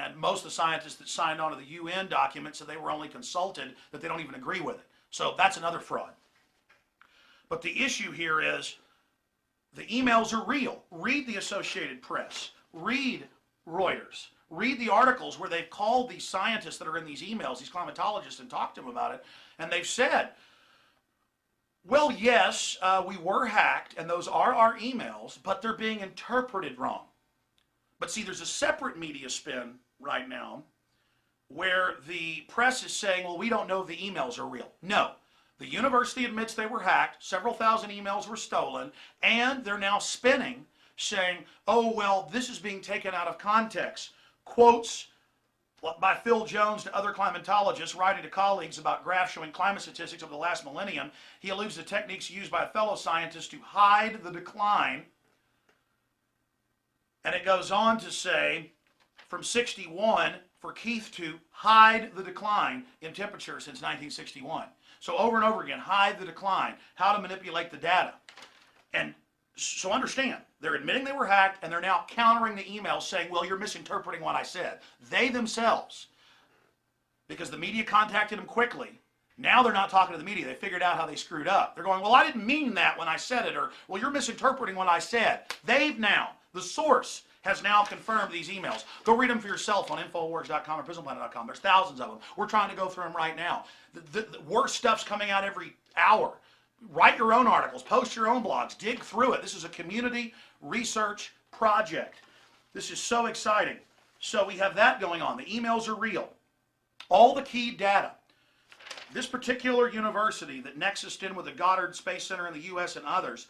And most of the scientists that signed on to the UN document said they were only consulted, that they don't even agree with it. So that's another fraud. But the issue here is the emails are real. Read the Associated Press. Read Reuters. Read the articles where they've called these scientists that are in these emails, these climatologists, and talked to them about it. And they've said, well, yes, we were hacked, and those are our emails, but they're being interpreted wrong. But see, there's a separate media spin right now where the press is saying, well, we don't know if the emails are real. No. The university admits they were hacked, several thousand emails were stolen, and they're now spinning, saying, oh, well, this is being taken out of context. Quotes by Phil Jones to other climatologists writing to colleagues about graphs showing climate statistics over the last millennium. He alludes to techniques used by fellow scientists to hide the decline. And it goes on to say, from 61, for Keith to hide the decline in temperature since 1961. So over and over again, hide the decline, how to manipulate the data. And so understand, they're admitting they were hacked, and they're now countering the emails saying, well, you're misinterpreting what I said. They themselves, because the media contacted them quickly, now they're not talking to the media. They figured out how they screwed up. They're going, well, I didn't mean that when I said it, or, well, you're misinterpreting what I said. They've now, the source has now confirmed these emails. Go read them for yourself on Infowars.com or PrisonPlanet.com. There's thousands of them. We're trying to go through them right now. The worst stuff's coming out every hour. Write your own articles, post your own blogs, dig through it. This is a community research project. This is so exciting. So we have that going on. The emails are real. All the key data. This particular university that nexused in with the Goddard Space Center in the U.S. and others,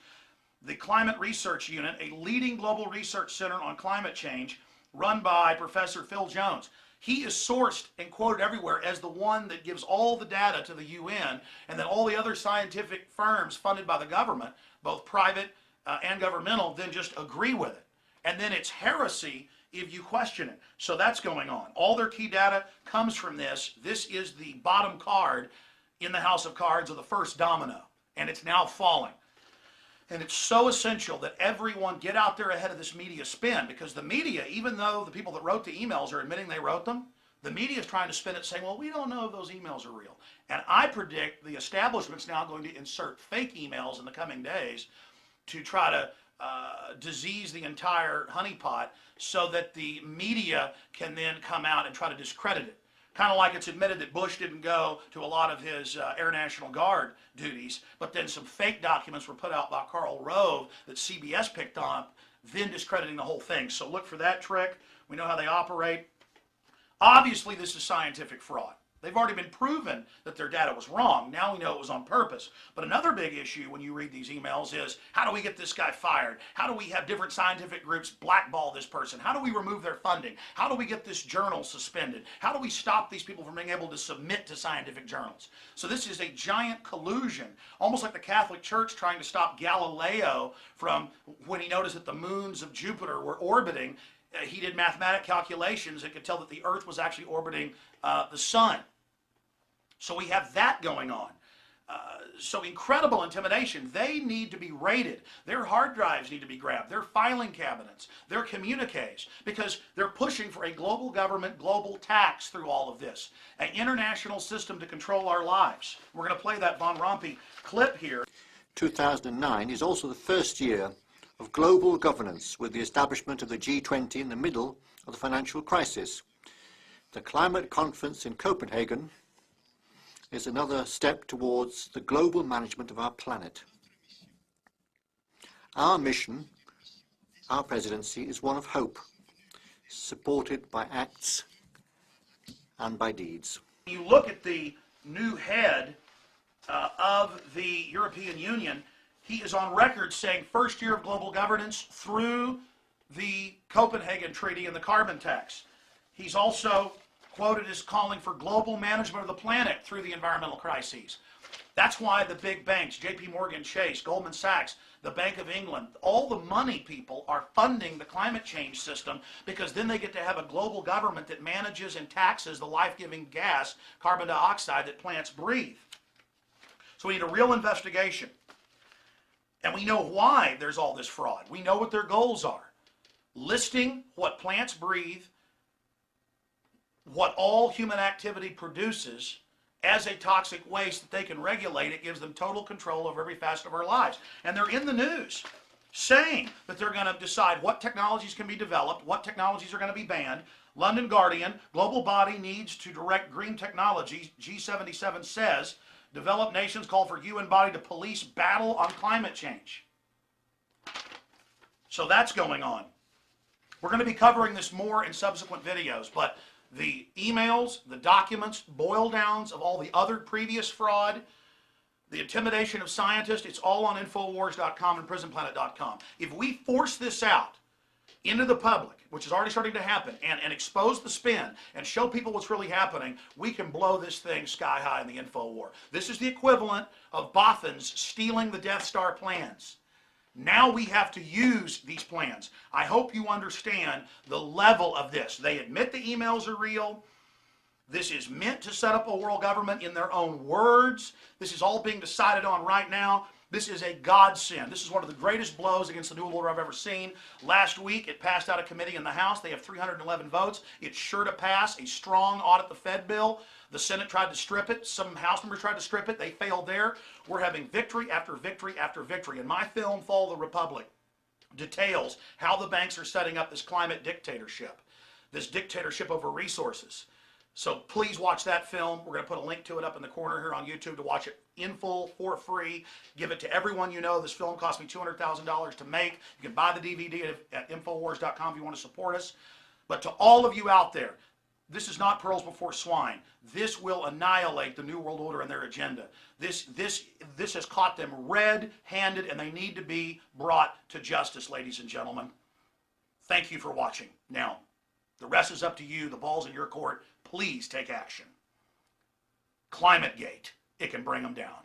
the Climate Research Unit, a leading global research center on climate change, run by Professor Phil Jones. He is sourced and quoted everywhere as the one that gives all the data to the UN, and then all the other scientific firms funded by the government, both private and governmental, then just agree with it. And then it's heresy if you question it. So that's going on. All their key data comes from this. This is the bottom card in the house of cards of the first domino, and it's now falling. And it's so essential that everyone get out there ahead of this media spin, because the media, even though the people that wrote the emails are admitting they wrote them, the media is trying to spin it saying, well, we don't know if those emails are real. And I predict the establishment's now going to insert fake emails in the coming days to try to disease the entire honeypot so that the media can then come out and try to discredit it. Kind of like it's admitted that Bush didn't go to a lot of his Air National Guard duties, but then some fake documents were put out by Karl Rove that CBS picked up, then discrediting the whole thing. So look for that trick. We know how they operate. Obviously, this is scientific fraud. They've already been proven that their data was wrong. Now we know it was on purpose. But another big issue when you read these emails is, how do we get this guy fired? How do we have different scientific groups blackball this person? How do we remove their funding? How do we get this journal suspended? How do we stop these people from being able to submit to scientific journals? So this is a giant collusion, almost like the Catholic Church trying to stop Galileo from, when he noticed that the moons of Jupiter were orbiting, he did mathematical calculations and could tell that the Earth was actually orbiting the sun. So we have that going on. So incredible intimidation. They need to be raided. Their hard drives need to be grabbed. Their filing cabinets, their communiques, because they're pushing for a global government, global tax through all of this. An international system to control our lives. We're going to play that Von Rompuy clip here. 2009 is also the first year of global governance, with the establishment of the G20 in the middle of the financial crisis. The climate conference in Copenhagen is another step towards the global management of our planet. Our mission, our presidency, is one of hope, supported by acts and by deeds. You look at the new head of the European Union, he is on record saying first year of global governance through the Copenhagen Treaty and the carbon tax. He's also quoted as calling for global management of the planet through the environmental crises. That's why the big banks, JP Morgan Chase, Goldman Sachs, the Bank of England, all the money people are funding the climate change system, because then they get to have a global government that manages and taxes the life-giving gas, carbon dioxide, that plants breathe. So we need a real investigation. And we know why there's all this fraud. We know what their goals are. Listing what plants breathe what all human activity produces as a toxic waste that they can regulate. It gives them total control over every facet of our lives. And they're in the news saying that they're going to decide what technologies can be developed, what technologies are going to be banned. London Guardian, global body needs to direct green technologies. G77 says, developed nations call for UN body to police battle on climate change. So that's going on. We're going to be covering this more in subsequent videos, but the emails, the documents, boil downs of all the other previous fraud, the intimidation of scientists, it's all on Infowars.com and PrisonPlanet.com. If we force this out into the public, which is already starting to happen, and expose the spin and show people what's really happening, we can blow this thing sky high in the info war. This is the equivalent of Bothans stealing the Death Star plans. Now we have to use these plans. I hope you understand the level of this. They admit the emails are real. This is meant to set up a world government in their own words. This is all being decided on right now. This is a godsend. This is one of the greatest blows against the New World Order I've ever seen. Last week, it passed out of committee in the House. They have 311 votes. It's sure to pass a strong audit the Fed bill. The Senate tried to strip it. Some House members tried to strip it. They failed there. We're having victory after victory after victory. And my film, Fall of the Republic, details how the banks are setting up this climate dictatorship, this dictatorship over resources. So please watch that film. We're going to put a link to it up in the corner here on YouTube to watch it in full for free. Give it to everyone you know. This film cost me $200,000 to make. You can buy the DVD at Infowars.com if you want to support us. But to all of you out there, this is not pearls before swine. This will annihilate the New World Order and their agenda. This has caught them red-handed, and they need to be brought to justice, ladies and gentlemen. Thank you for watching. Now, the rest is up to you. The ball's in your court. Please take action. ClimateGate, it can bring them down.